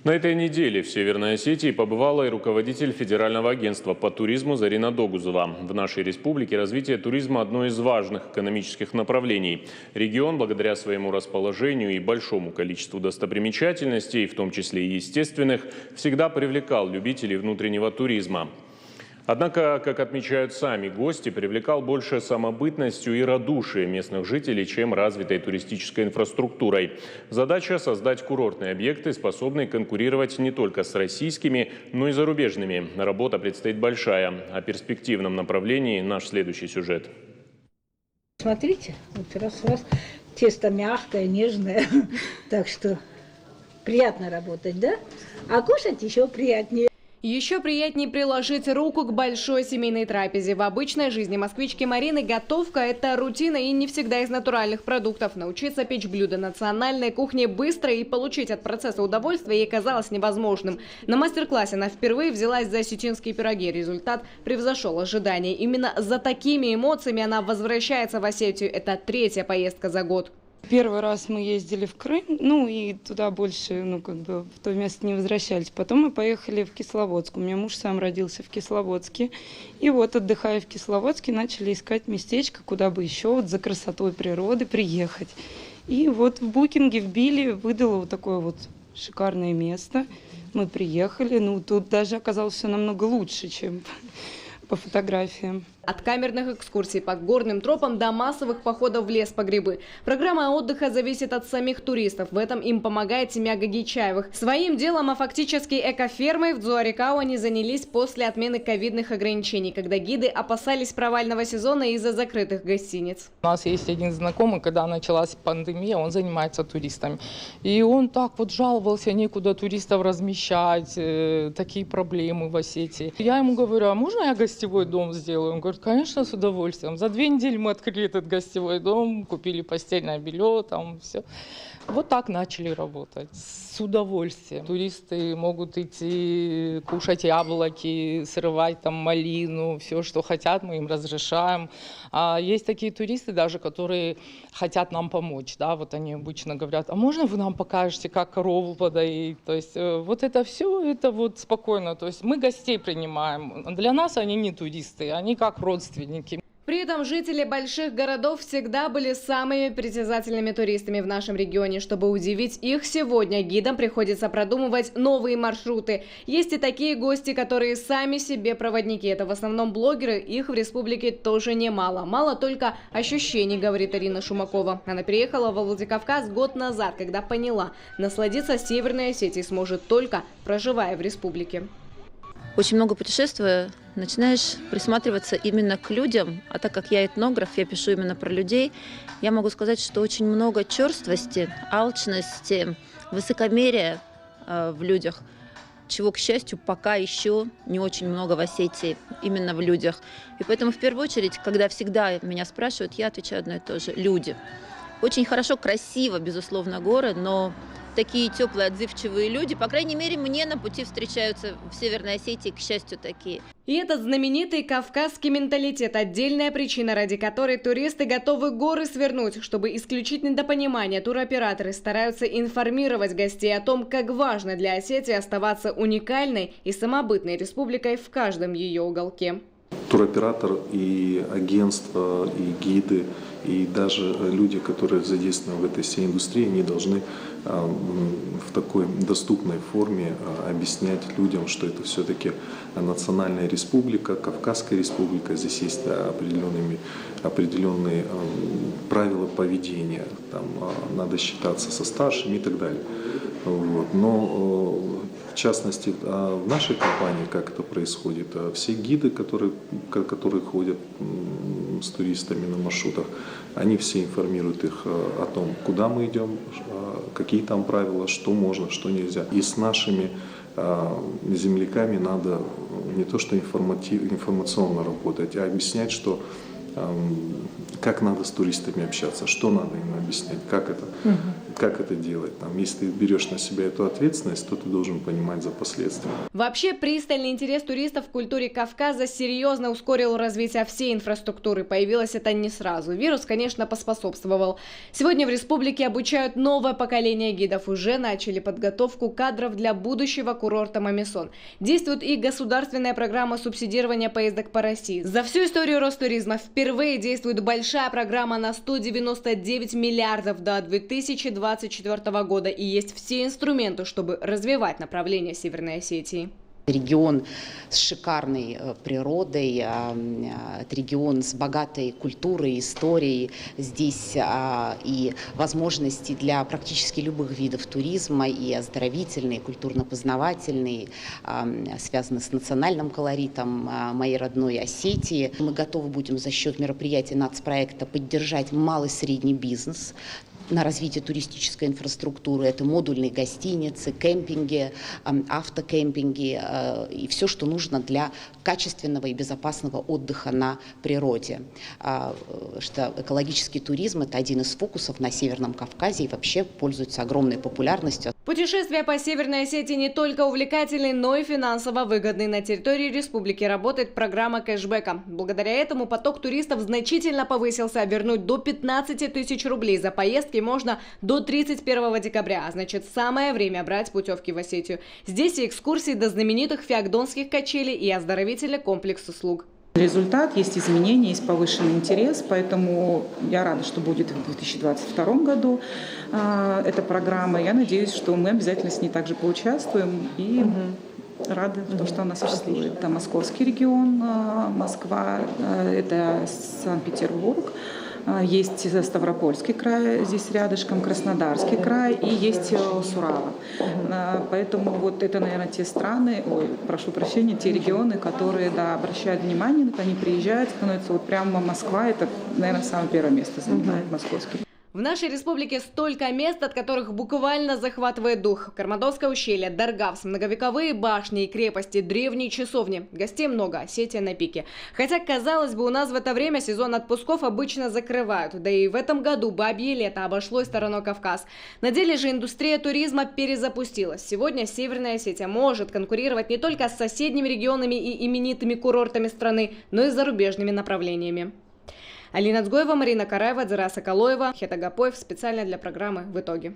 На этой неделе в Северной Осетии побывала и руководитель Федерального агентства по туризму Зарина Догузова. В нашей республике развитие туризма – одно из важных экономических направлений. Регион, благодаря своему расположению и большому количеству достопримечательностей, в том числе и естественных, всегда привлекал любителей внутреннего туризма. Однако, как отмечают сами гости, привлекал больше самобытностью и радушием местных жителей, чем развитой туристической инфраструктурой. Задача – создать курортные объекты, способные конкурировать не только с российскими, но и зарубежными. Работа предстоит большая. О перспективном направлении наш следующий сюжет. Смотрите, вот раз тесто мягкое, нежное, так что приятно работать, да? А кушать еще приятнее. Еще приятнее приложить руку к большой семейной трапезе. В обычной жизни москвички Марины готовка – это рутина и не всегда из натуральных продуктов. Научиться печь блюда национальной кухни быстро и получить от процесса удовольствие ей казалось невозможным. На мастер-классе она впервые взялась за осетинские пироги. Результат превзошел ожидания. Именно за такими эмоциями она возвращается в Осетию. Это третья поездка за год. Первый раз мы ездили в Крым, и туда больше, в то место не возвращались. Потом мы поехали в Кисловодск. У меня муж сам родился в Кисловодске. И вот, отдыхая в Кисловодске, начали искать местечко, куда бы еще за красотой природы приехать. И вот в букинге вбили, выдало вот такое вот шикарное место. Мы приехали, тут даже оказалось все намного лучше, чем по фотографиям. От камерных экскурсий по горным тропам до массовых походов в лес по грибы. Программа отдыха зависит от самих туристов. В этом им помогает семья Гагичаевых. Своим делом, а фактически экофермой в Дзуарикау они занялись после отмены ковидных ограничений, когда гиды опасались провального сезона из-за закрытых гостиниц. У нас есть один знакомый, когда началась пандемия, он занимается туристами. И он так вот жаловался, некуда туристов размещать, такие проблемы в Осетии. Я ему говорю, а можно я гостевой дом сделаю? Он говорит, конечно, с удовольствием. За 2 недели мы открыли этот гостевой дом, купили постельное белье, там все. Вот так начали работать. С удовольствием. Туристы могут идти кушать яблоки, срывать там малину, все, что хотят, мы им разрешаем. А есть такие туристы даже, которые хотят нам помочь. Да? Вот они обычно говорят, а можно вы нам покажете, как корову подоить? То есть вот это все, это вот спокойно. То есть мы гостей принимаем. Для нас они не туристы, они как родственники. При этом жители больших городов всегда были самыми притязательными туристами в нашем регионе. Чтобы удивить их сегодня, гидам приходится продумывать новые маршруты. Есть и такие гости, которые сами себе проводники. Это в основном блогеры, их в республике тоже немало. Мало только ощущений, говорит Ирина Шумакова. Она переехала во Владикавказ год назад, когда поняла, насладиться Северной Осетией сможет только проживая в республике. Очень много путешествуя, начинаешь присматриваться именно к людям. А так как я этнограф, я пишу именно про людей, я могу сказать, что очень много черствости, алчности, высокомерия в людях, чего, к счастью, пока еще не очень много в Осетии, именно в людях. И поэтому, в первую очередь, когда всегда меня спрашивают, я отвечаю одно и то же – люди. Очень хорошо, красиво, безусловно, горы, но такие теплые, отзывчивые люди, по крайней мере, мне на пути встречаются в Северной Осетии, к счастью, такие. И этот знаменитый кавказский менталитет – отдельная причина, ради которой туристы готовы горы свернуть. Чтобы исключить недопонимание, туроператоры стараются информировать гостей о том, как важно для Осетии оставаться уникальной и самобытной республикой в каждом ее уголке. Туроператор и агентство, и гиды, и даже люди, которые задействованы в этой всей индустрии, они должны в такой доступной форме объяснять людям, что это все-таки национальная республика, Кавказская республика, здесь есть определенные правила поведения, там надо считаться со старшими и так далее. Вот. Но в частности, в нашей компании, как это происходит, все гиды, которые ходят с туристами на маршрутах, они все информируют их о том, куда мы идем, какие там правила, что можно, что нельзя. И с нашими земляками надо не то что информационно работать, а объяснять, что как надо с туристами общаться, что надо им объяснять, как это. как это делать. Если ты берешь на себя эту ответственность, то ты должен понимать за последствия. Вообще, пристальный интерес туристов к культуре Кавказа серьезно ускорил развитие всей инфраструктуры. Появилось это не сразу. Вирус, конечно, поспособствовал. Сегодня в республике обучают новое поколение гидов. Уже начали подготовку кадров для будущего курорта Мамисон. Действует и государственная программа субсидирования поездок по России. За всю историю Ростуризма впервые действует большая программа на 199 миллиардов до 2024 года. И есть все инструменты, чтобы развивать направление Северной Осетии. Регион с шикарной природой, это регион с богатой культурой, историей. Здесь и возможности для практически любых видов туризма, и оздоровительный, и культурно-познавательный, связаны с национальным колоритом моей родной Осетии. Мы готовы будем за счет мероприятий нацпроекта поддержать малый и средний бизнес на развитие туристической инфраструктуры. Это модульные гостиницы, кемпинги, автокемпинги и все, что нужно для качественного и безопасного отдыха на природе. Что экологический туризм – это один из фокусов на Северном Кавказе и вообще пользуется огромной популярностью. Путешествия по Северной Осетии не только увлекательны, но и финансово выгодны. На территории республики работает программа кэшбэка. Благодаря этому поток туристов значительно повысился. Вернуть до 15 тысяч рублей за поездки можно до 31 декабря. А значит, самое время брать путевки в Осетию. Здесь и экскурсии до знаменитых феокдонских качелей, и оздоровительный комплекс услуг. Результат, есть изменения, есть повышенный интерес, поэтому я рада, что будет в 2022 году эта программа. Я надеюсь, что мы обязательно с ней также поучаствуем и рады, что она существует. Это Московский регион, Москва, это Санкт-Петербург. Есть Ставропольский край, здесь рядышком, Краснодарский край, и есть Сурава. Поэтому вот это, наверное, те страны, прошу прощения, те регионы, которые, обращают внимание, они приезжают, становится вот прямо Москва, это, наверное, самое первое место занимает московский. В нашей республике столько мест, от которых буквально захватывает дух. Кармадонское ущелье, Даргавс, многовековые башни и крепости, древние часовни. Гостей много, Осетия на пике. Хотя, казалось бы, у нас в это время сезон отпусков обычно закрывают. Да и в этом году бабье лето обошлось стороной Кавказ. На деле же индустрия туризма перезапустилась. Сегодня Северная Осетия может конкурировать не только с соседними регионами и именитыми курортами страны, но и с зарубежными направлениями. Алина Цгоева, Марина Караева, Дзира Соколоева, Хета Гапоев. Специально для программы «В итоге».